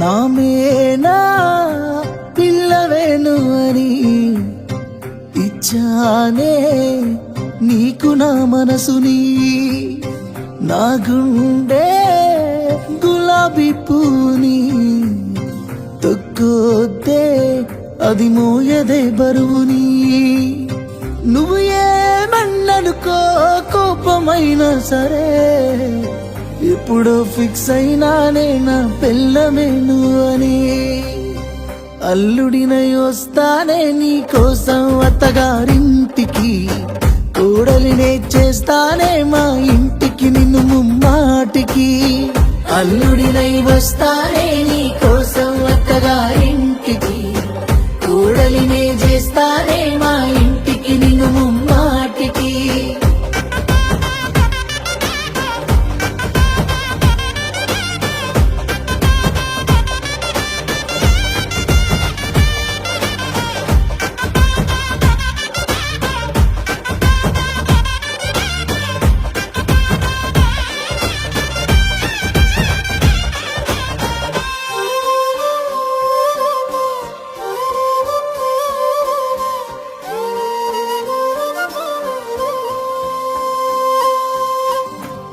నామేనా పిల్లవేను అని ఇచ్చానే నీకు నా మనసుని, నా గుండె గులాబీ పూని తొక్కొద్దే అది మోయదే బరువుని. నువ్వు ఏమన్ననుకో కోపమైనా సరే, ఎప్పుడో ఫిక్స్ అయినానే నా పెళ్ళమేను అని. అల్లుడినై వస్తానే నీ కోసం అత్తగారింటికి, కోడలినే చేస్తానే మా ఇంటికి నిన్ను ముమ్మాటికి. అల్లుడినై వస్తానే నీ కోసం అత్తగారింటికి, కోడలినే చేస్తానే మా ఇంటికి నిన్ను ముమ్మాటికి.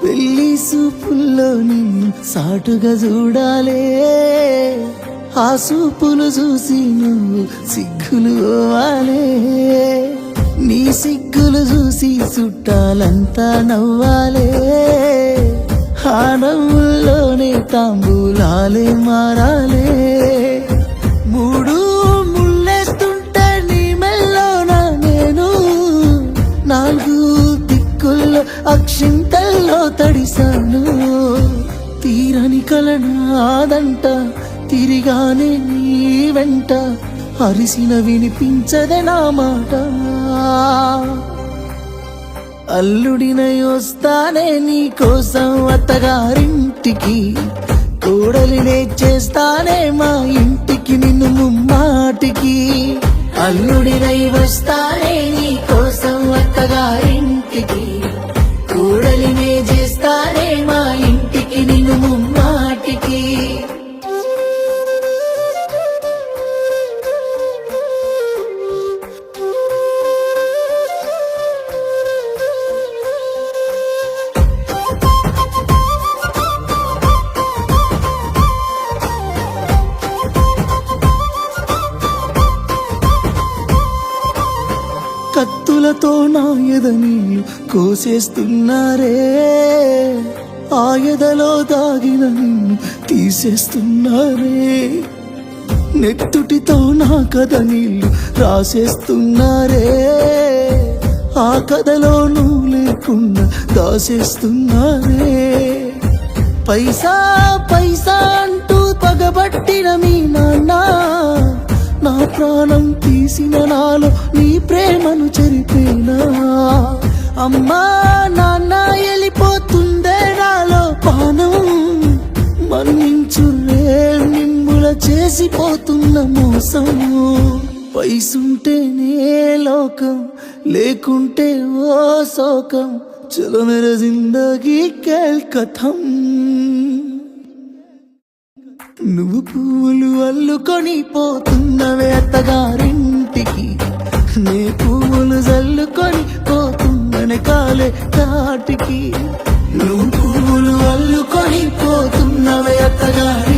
పెళ్లి సూపుల్లో నిన్ను సాటుగా చూడాలే, ఆ సూపులు చూసి నువ్వు సిగ్గులు పోవాలే. నీ సిగ్గులు చూసి చుట్టాలంతా నవ్వాలే, ఆ నవ్వుల్లోనే తాంబూలాలే మారాలే. మూడు ముళ్ళేస్తుంటే నీ మెల్లోనా నేను, నాలుగు దిక్కుల్లో అక్షింతల్లో తడిసాను. తీరని కలనాదంట తిరిగానే నీ వెంట, అరిసిన వినిపించదే నా మాట. అల్లుడినై వస్తానే నీ కోసం అత్తగారింటికి, కోడలినే చేస్తానే మా ఇంటికి నిన్ను ముమ్మాటికి. అల్లుడినై వస్తానే నీ కోసం అత్తగారింటికి, కోడలినే చేస్తానే మా ఇంటికి నిన్ను ముమ్మాటికి. కత్తులతో నా ఎదనీళ్ళు కోసేస్తున్నారే, ఆ ఎదలో దాగిన నిన్ను తీసేస్తున్నారే. నెత్తుటితో నా కథ నీళ్ళు రాసేస్తున్నారే, ఆ కథలో నువ్వు లేకుండా దాసేస్తున్నారే. పైసా పైసా అంటూ పగబట్టిన మీ నాన్న, నా ప్రాణం తీసిన నాలో నీ ప్రేమను చెరిపేనా. అమ్మా నాన్న వెళ్ళిపోతుందే నాలో పానం, మన్నించులే నిమ్ముల చేసిపోతున్న మోసం. పైసుంటేనే లోకం, లేకుంటే ఓ శోకం, చలో మేరా జిందగీ కేల్ కథం. నువ్వు పువ్వులు అల్లుకొని పోతున్నవే అత్తగారింటికి, నీ పువ్వులు జల్లుకొని పోతున్ననే కాలే తాటికి. నువ్వు పువ్వులు అల్లుకొని పోతున్నవే అత్తగారి